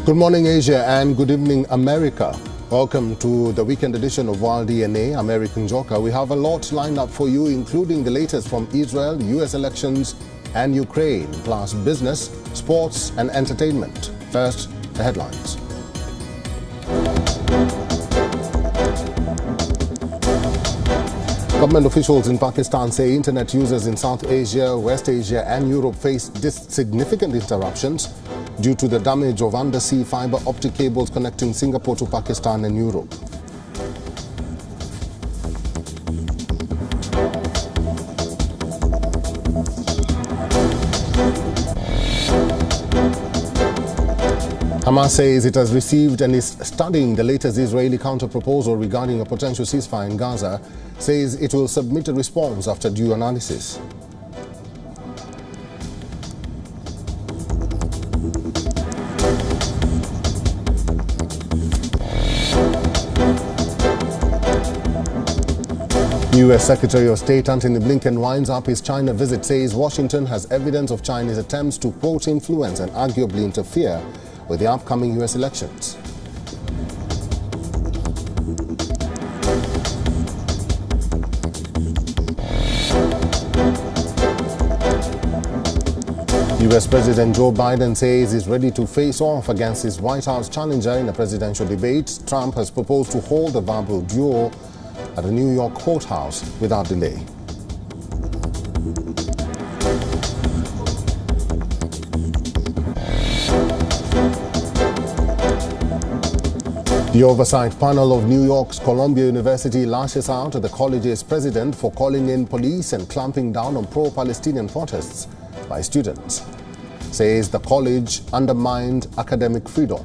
Good morning, Asia, and good evening, America. Welcome to the weekend edition of World DNA, American Joker. We have a lot lined up for you, including the latest from Israel, US elections, and Ukraine, plus business, sports, and entertainment. First, the headlines. Government officials in Pakistan say internet users in South Asia, West Asia, and Europe face significant interruptions due to the damage of undersea fiber optic cables connecting Singapore to Pakistan and Europe. Hamas says it has received and is studying the latest Israeli counter-proposal regarding a potential ceasefire in Gaza, says it will submit a response after due analysis. U.S. Secretary of State Antony Blinken winds up his China visit, says Washington has evidence of Chinese attempts to, quote, influence and arguably interfere with the upcoming U.S. elections. U.S. President Joe Biden says he's ready to face off against his White House challenger in a presidential debate. Trump has proposed to hold a verbal duel at a New York courthouse without delay. The oversight panel of New York's Columbia University lashes out at the college's president for calling in police and clamping down on pro-Palestinian protests by students. Says the college undermined academic freedom.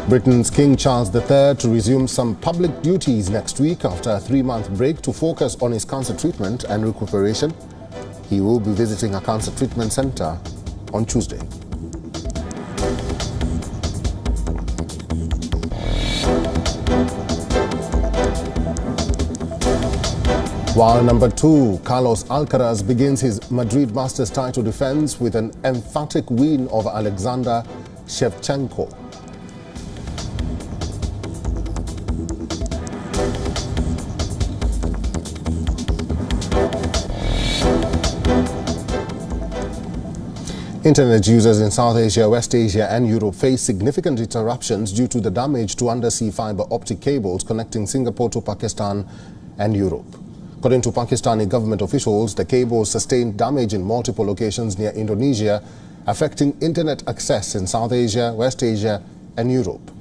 Britain's King Charles III to resume some public duties next week after a 3-month break to focus on his cancer treatment and recuperation. He will be visiting a cancer treatment centre on Tuesday. While number 2, Carlos Alcaraz, begins his Madrid Masters title defence with an emphatic win over Alexander Shevchenko. Internet users in South Asia, West Asia, and Europe face significant interruptions due to the damage to undersea fiber optic cables connecting Singapore to Pakistan and Europe. According to Pakistani government officials, the cables sustained damage in multiple locations near Indonesia, affecting internet access in South Asia, West Asia, and Europe.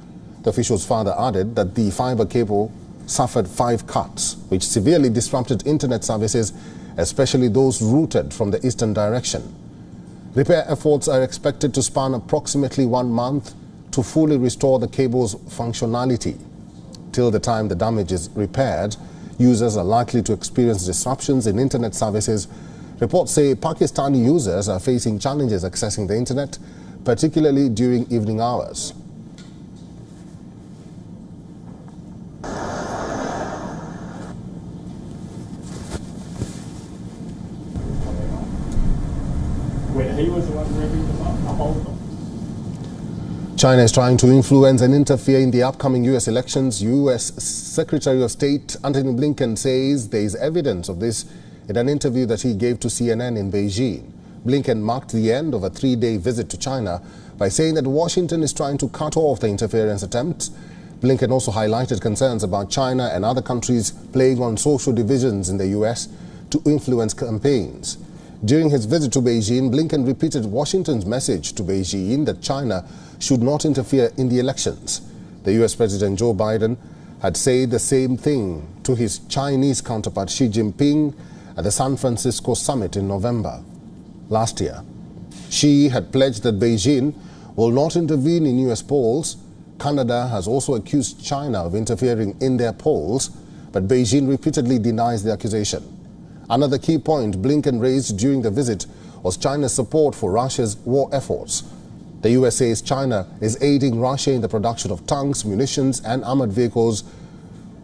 The officials further added that the fiber cable suffered 5 cuts, which severely disrupted internet services, especially those routed from the eastern direction. Repair efforts are expected to span approximately 1 month to fully restore the cable's functionality. Till the time the damage is repaired, users are likely to experience disruptions in internet services. Reports say Pakistani users are facing challenges accessing the internet, particularly during evening hours. China is trying to influence and interfere in the upcoming U.S. elections. U.S. Secretary of State Antony Blinken says there is evidence of this in an interview that he gave to CNN in Beijing. Blinken marked the end of a 3-day visit to China by saying that Washington is trying to cut off the interference attempts. Blinken also highlighted concerns about China and other countries playing on social divisions in the U.S. to influence campaigns. During his visit to Beijing, Blinken repeated Washington's message to Beijing that China should not interfere in the elections. The U.S. President Joe Biden had said the same thing to his Chinese counterpart Xi Jinping at the San Francisco summit in November last year. Xi had pledged that Beijing will not intervene in U.S. polls. Canada has also accused China of interfering in their polls, but Beijing repeatedly denies the accusation. Another key point Blinken raised during the visit was China's support for Russia's war efforts. The US says China is aiding Russia in the production of tanks, munitions, and armored vehicles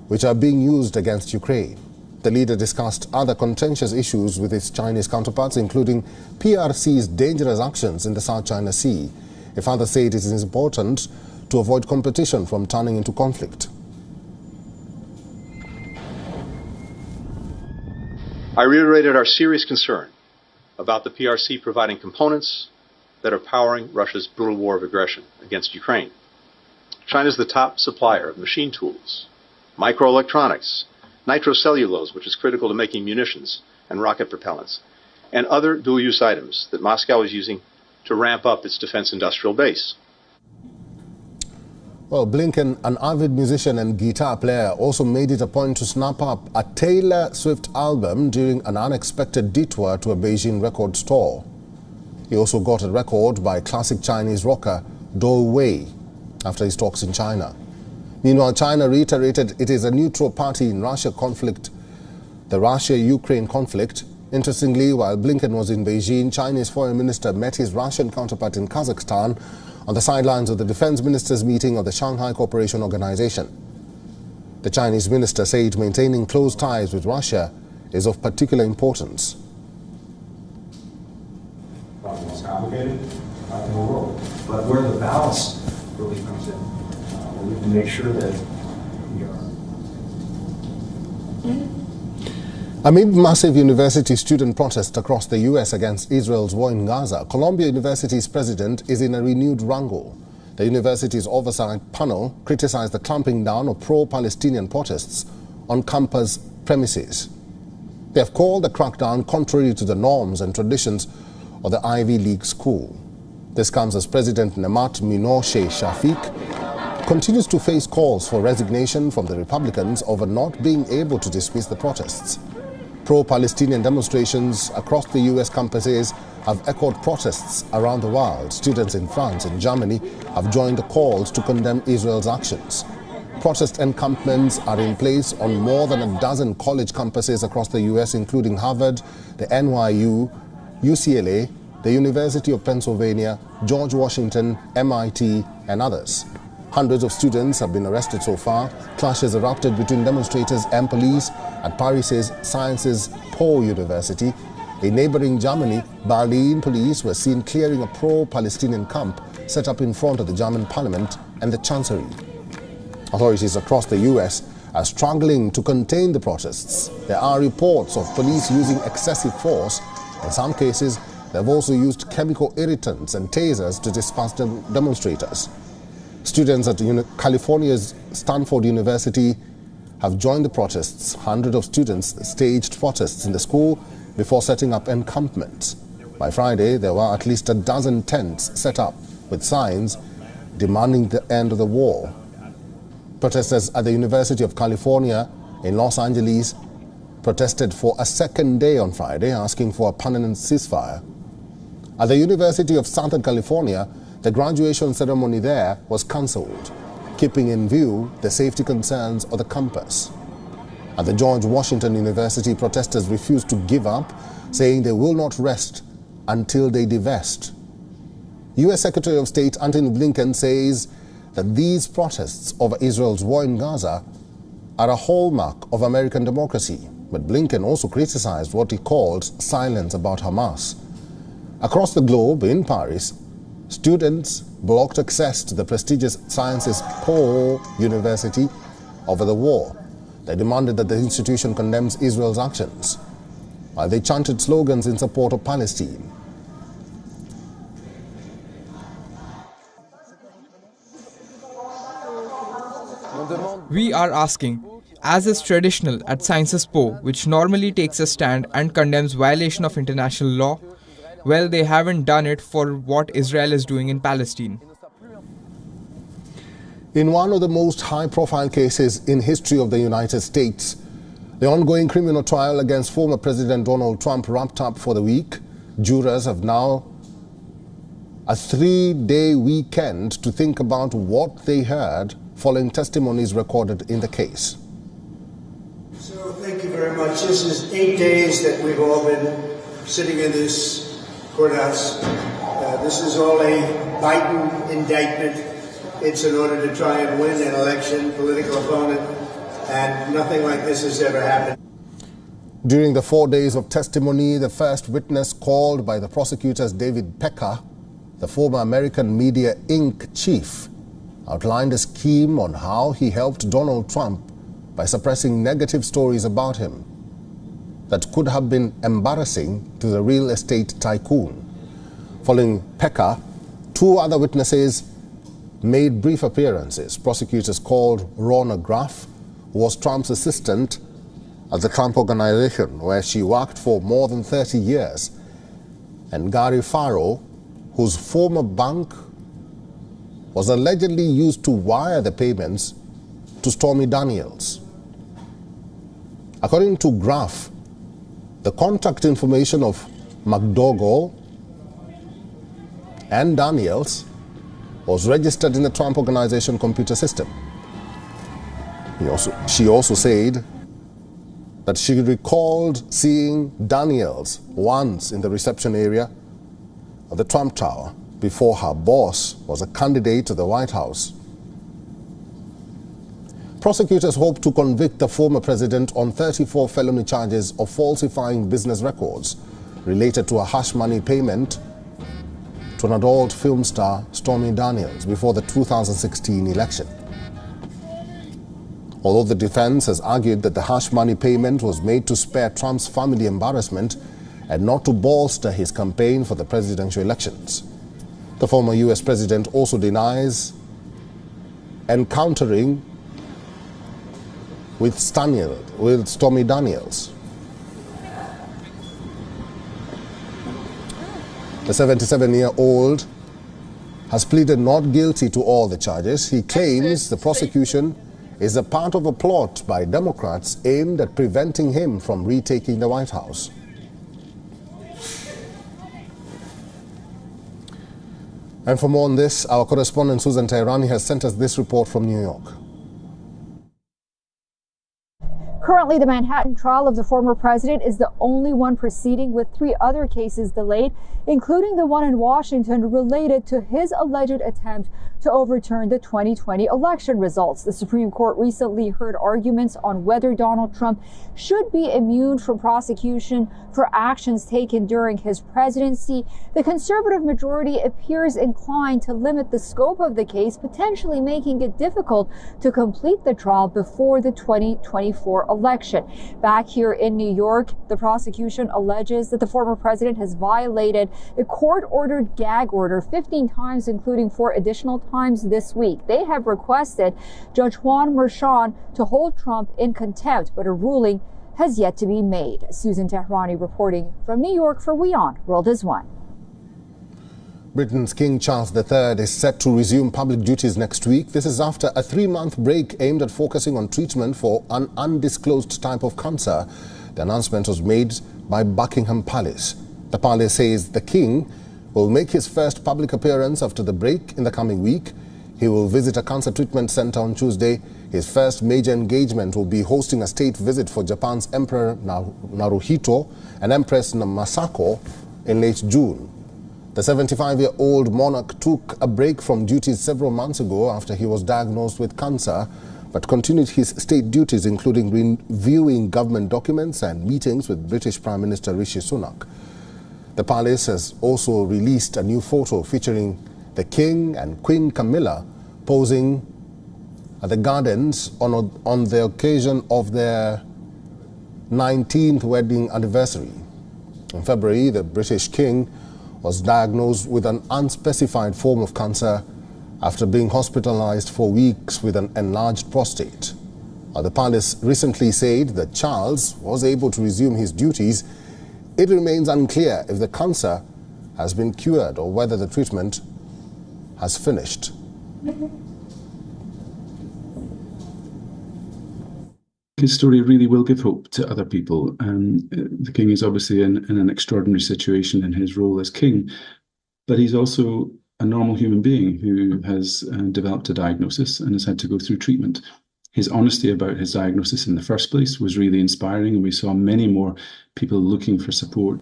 which are being used against Ukraine. The leader discussed other contentious issues with his Chinese counterparts, including PRC's dangerous actions in the South China Sea. He further said it is important to avoid competition from turning into conflict. I reiterated our serious concern about the PRC providing components that are powering Russia's brutal war of aggression against Ukraine. China is the top supplier of machine tools, microelectronics, nitrocellulose, which is critical to making munitions and rocket propellants, and other dual-use items that Moscow is using to ramp up its defense industrial base. Well, Blinken, an avid musician and guitar player, also made it a point to snap up a Taylor Swift album during an unexpected detour to a Beijing record store. He also got a record by classic Chinese rocker Do Wei after his talks in China. Meanwhile, China reiterated it is a neutral party in the Russia-Ukraine conflict. Interestingly, while Blinken was in Beijing, Chinese foreign minister met his Russian counterpart in Kazakhstan on the sidelines of the defense ministers' meeting of the Shanghai Cooperation Organization. The Chinese minister said maintaining close ties with Russia is of particular importance. Probably most complicated in the world, but where the balance really comes in, we need to make sure that we are. Amid massive university student protests across the U.S. against Israel's war in Gaza, Columbia University's president is in a renewed wrangle. The university's oversight panel criticized the clamping down of pro-Palestinian protests on campus premises. They have called the crackdown contrary to the norms and traditions of the Ivy League school. This comes as President Nemat Minoshe Shafik continues to face calls for resignation from the Republicans over not being able to dismiss the protests. Pro-Palestinian demonstrations across the U.S. campuses have echoed protests around the world. Students in France and Germany have joined the calls to condemn Israel's actions. Protest encampments are in place on more than a dozen college campuses across the U.S., including Harvard, the NYU, UCLA, the University of Pennsylvania, George Washington, MIT, and others. Hundreds of students have been arrested so far. Clashes erupted between demonstrators and police at Paris's Sciences Po University. In neighboring Germany, Berlin police were seen clearing a pro-Palestinian camp set up in front of the German parliament and the chancellery. Authorities across the U.S. are struggling to contain the protests. There are reports of police using excessive force. In some cases, they have also used chemical irritants and tasers to disperse demonstrators. Students at California's Stanford University have joined the protests. Hundreds of students staged protests in the school before setting up encampments. By Friday, there were at least a dozen tents set up with signs demanding the end of the war. Protesters at the University of California in Los Angeles protested for a second day on Friday, asking for a permanent ceasefire. At the University of Southern California, the graduation ceremony there was cancelled, keeping in view the safety concerns of the campus. At the George Washington University, protesters refused to give up, saying they will not rest until they divest. U.S. Secretary of State Antony Blinken says that these protests over Israel's war in Gaza are a hallmark of American democracy. But Blinken also criticized what he calls silence about Hamas. Across the globe, in Paris, students blocked access to the prestigious Sciences Po University over the war. They demanded that the institution condemns Israel's actions, while they chanted slogans in support of Palestine. We are asking, as is traditional at Sciences Po, which normally takes a stand and condemns violation of international law, well, they haven't done it for what Israel is doing in Palestine. In one of the most high-profile cases in history of the United States, the ongoing criminal trial against former President Donald Trump wrapped up for the week. Jurors have now a 3-day weekend to think about what they heard following testimonies recorded in the case. So thank you very much. This is 8 days that we've all been sitting in this courthouse. This is all a Biden indictment. It's in order to try and win an election, political opponent, and nothing like this has ever happened. During the 4 days of testimony, the first witness called by the prosecutors, David Pecker, the former American Media Inc. chief, outlined a scheme on how he helped Donald Trump by suppressing negative stories about him that could have been embarrassing to the real estate tycoon. Following Pecker, 2 other witnesses made brief appearances. Prosecutors called Ronna Graff, who was Trump's assistant at the Trump Organization, where she worked for more than 30 years, and Gary Farrow, whose former bank was allegedly used to wire the payments to Stormy Daniels. According to Graff, the contact information of McDougall and Daniels was registered in the Trump Organization computer system. She also said that she recalled seeing Daniels once in the reception area of the Trump Tower before her boss was a candidate to the White House. Prosecutors hope to convict the former president on 34 felony charges of falsifying business records related to a hush money payment to an adult film star, Stormy Daniels, before the 2016 election. Although the defense has argued that the hush money payment was made to spare Trump's family embarrassment and not to bolster his campaign for the presidential elections. The former U.S. president also denies encountering with Stormy Daniels. The 77-year-old has pleaded not guilty to all the charges. He claims the prosecution is a part of a plot by Democrats aimed at preventing him from retaking the White House. And for more on this, our correspondent Susan Tairani has sent us this report from New York. Currently, the Manhattan trial of the former president is the only one proceeding, with 3 other cases delayed, including the one in Washington related to his alleged attempt to overturn the 2020 election results. The Supreme Court recently heard arguments on whether Donald Trump should be immune from prosecution for actions taken during his presidency. The conservative majority appears inclined to limit the scope of the case, potentially making it difficult to complete the trial before the 2024 election. Back here in New York, the prosecution alleges that the former president has violated a court-ordered gag order 15 times, including 4 additional times this week. They have requested Judge Juan Merchan to hold Trump in contempt, but a ruling has yet to be made. Susan Tehrani reporting from New York for WION World is One. Britain's King Charles III is set to resume public duties next week. This is after a 3-month break aimed at focusing on treatment for an undisclosed type of cancer. The announcement was made by Buckingham Palace. The palace says the king will make his first public appearance after the break in the coming week. He will visit a cancer treatment center on Tuesday. His first major engagement will be hosting a state visit for Japan's Emperor Naruhito and Empress Masako in late June. The 75-year-old monarch took a break from duties several months ago after he was diagnosed with cancer, but continued his state duties, including reviewing government documents and meetings with British Prime Minister Rishi Sunak. The palace has also released a new photo featuring the King and Queen Camilla posing at the gardens on the occasion of their 19th wedding anniversary. In February, the British King was diagnosed with an unspecified form of cancer after being hospitalized for weeks with an enlarged prostate. The palace recently said that Charles was able to resume his duties. It remains unclear if the cancer has been cured or whether the treatment has finished. His story really will give hope to other people. The king is obviously in an extraordinary situation in his role as king, but he's also a normal human being who has developed a diagnosis and has had to go through treatment. His honesty about his diagnosis in the first place was really inspiring, and we saw many more people looking for support.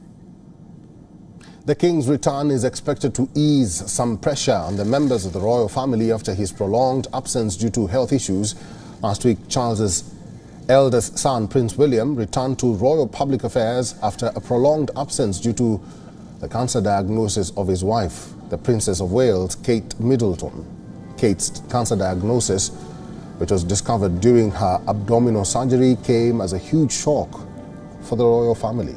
The king's return is expected to ease some pressure on the members of the royal family after his prolonged absence due to health issues. Last week, Charles's eldest son, Prince William, returned to Royal Public Affairs after a prolonged absence due to the cancer diagnosis of his wife, the Princess of Wales, Kate Middleton. Kate's cancer diagnosis, which was discovered during her abdominal surgery, came as a huge shock for the royal family.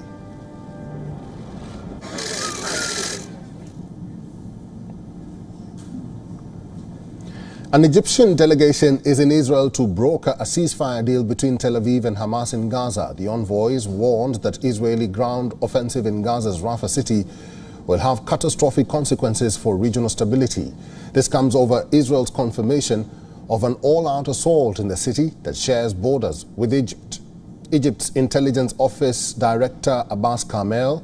An Egyptian delegation is in Israel to broker a ceasefire deal between Tel Aviv and Hamas in Gaza. The envoys warned that Israeli ground offensive in Gaza's Rafah city will have catastrophic consequences for regional stability. This comes over Israel's confirmation of an all-out assault in the city that shares borders with Egypt. Egypt's Intelligence Office Director Abbas Kamel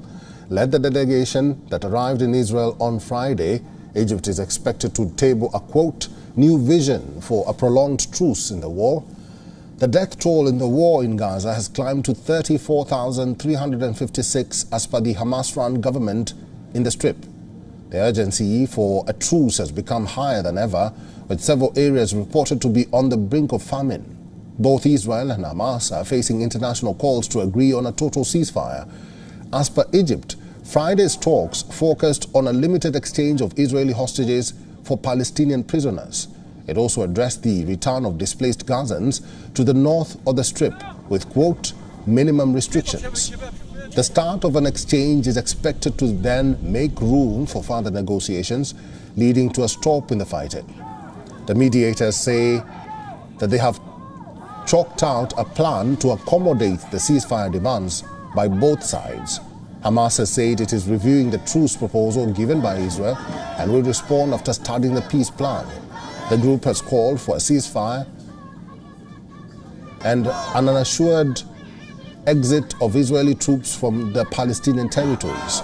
led the delegation that arrived in Israel on Friday. Egypt is expected to table a, quote, new vision for a prolonged truce in the war. The death toll in the war in Gaza has climbed to 34,356 as per the Hamas-run government in the Strip. The urgency for a truce has become higher than ever, with several areas reported to be on the brink of famine. Both Israel and Hamas are facing international calls to agree on a total ceasefire. As per Egypt, Friday's talks focused on a limited exchange of Israeli hostages for Palestinian prisoners. It also addressed the return of displaced Gazans to the north of the Strip with, quote, minimum restrictions. The start of an exchange is expected to then make room for further negotiations, leading to a stop in the fighting. The mediators say that they have chalked out a plan to accommodate the ceasefire demands by both sides. Hamas has said it is reviewing the truce proposal given by Israel and will respond after studying the peace plan. The group has called for a ceasefire and an assured exit of Israeli troops from the Palestinian territories.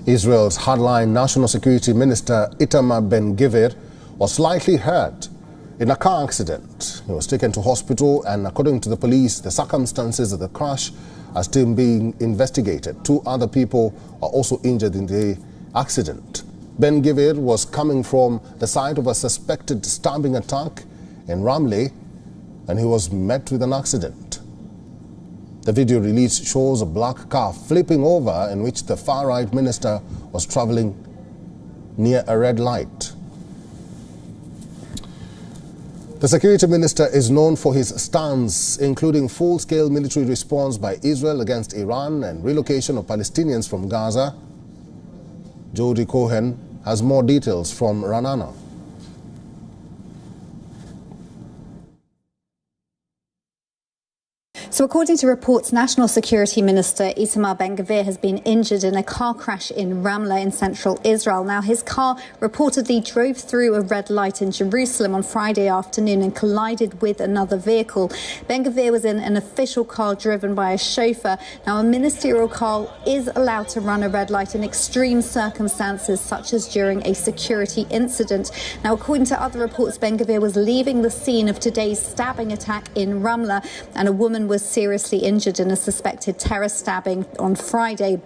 Israel's hardline National Security Minister Itamar Ben-Gvir was slightly hurt in a car accident. He was taken to hospital, and according to the police, the circumstances of the crash are still being investigated. 2 other people are also injured in the accident. Ben-Gvir was coming from the site of a suspected stabbing attack in Ramleh, and he was met with an accident. The video release shows a black car flipping over in which the far-right minister was traveling near a red light. The security minister is known for his stance, including full-scale military response by Israel against Iran and relocation of Palestinians from Gaza. Jody Cohen has more details from Ranana. So according to reports, National Security Minister Itamar Ben-Gvir has been injured in a car crash in Ramleh in central Israel. Now, his car reportedly drove through a red light in Jerusalem on Friday afternoon and collided with another vehicle. Ben-Gvir was in an official car driven by a chauffeur. Now, a ministerial car is allowed to run a red light in extreme circumstances, such as during a security incident. Now, according to other reports, Ben-Gvir was leaving the scene of today's stabbing attack in Ramleh, and a woman was seriously injured in a suspected terror stabbing on Friday.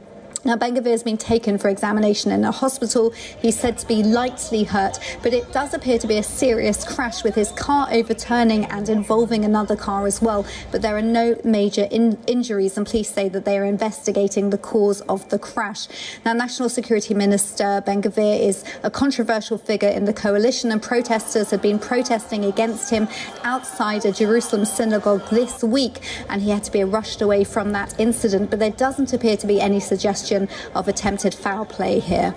Now, Ben-Gvir has been taken for examination in a hospital. He's said to be lightly hurt, but it does appear to be a serious crash with his car overturning and involving another car as well. But there are no major injuries, and police say that they are investigating the cause of the crash. Now, National Security Minister Ben-Gvir is a controversial figure in the coalition, and protesters have been protesting against him outside a Jerusalem synagogue this week, and he had to be rushed away from that incident. But there doesn't appear to be any suggestion of attempted foul play here.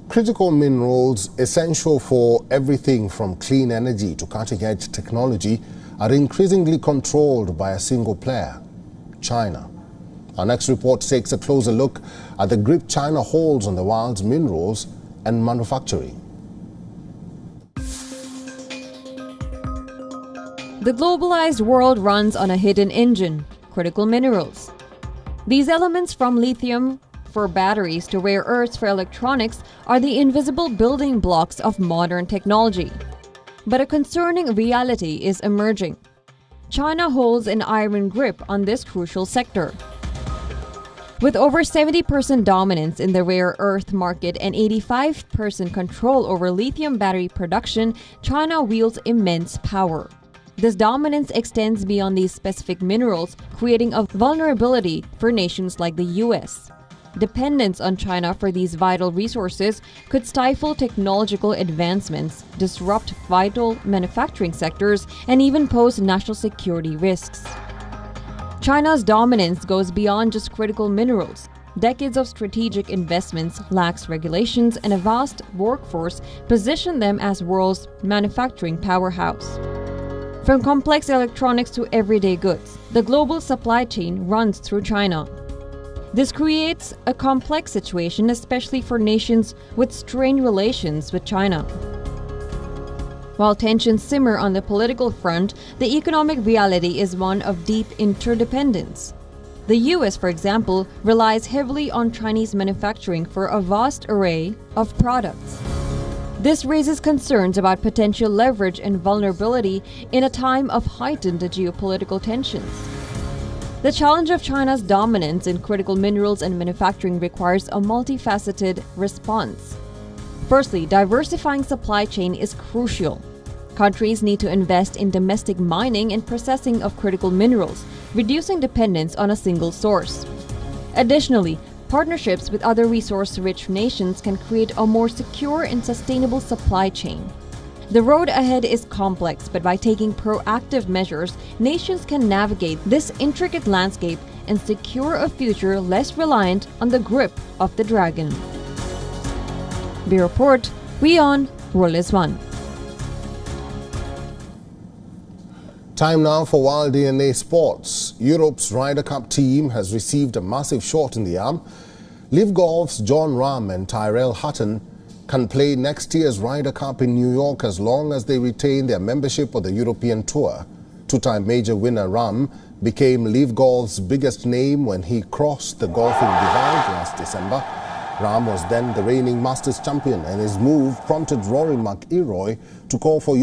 Critical minerals, essential for everything from clean energy to cutting-edge technology, are increasingly controlled by a single player, China. Our next report takes a closer look at the grip China holds on the world's minerals and manufacturing. The globalized world runs on a hidden engine: critical minerals. These elements, from lithium for batteries to rare earths for electronics, are the invisible building blocks of modern technology. But a concerning reality is emerging. China holds an iron grip on this crucial sector. With over 70% dominance in the rare earth market and 85% control over lithium battery production, China wields immense power. This dominance extends beyond these specific minerals, creating a vulnerability for nations like the US. Dependence on China for these vital resources could stifle technological advancements, disrupt vital manufacturing sectors, and even pose national security risks. China's dominance goes beyond just critical minerals. Decades of strategic investments, lax regulations, and a vast workforce position them as world's manufacturing powerhouse. From complex electronics to everyday goods, the global supply chain runs through China. This creates a complex situation, especially for nations with strained relations with China. While tensions simmer on the political front, the economic reality is one of deep interdependence. The US, for example, relies heavily on Chinese manufacturing for a vast array of products. This raises concerns about potential leverage and vulnerability in a time of heightened geopolitical tensions. The challenge of China's dominance in critical minerals and manufacturing requires a multifaceted response. Firstly, diversifying supply chain is crucial. Countries need to invest in domestic mining and processing of critical minerals, reducing dependence on a single source. Additionally, partnerships with other resource-rich nations can create a more secure and sustainable supply chain. The road ahead is complex, but by taking proactive measures, nations can navigate this intricate landscape and secure a future less reliant on the grip of the dragon. Bureau Report, WION World is One. Time now for WION DNA Sports. Europe's Ryder Cup team has received a massive shot in the arm. Liv Golf's John Ram and Tyrell Hutton can play next year's Ryder Cup in New York as long as they retain their membership of the European Tour. Two-time major winner Ram became Liv Golf's biggest name when he crossed the golfing divide last December. Ram was then the reigning Masters champion, and his move prompted Rory McIlroy to call for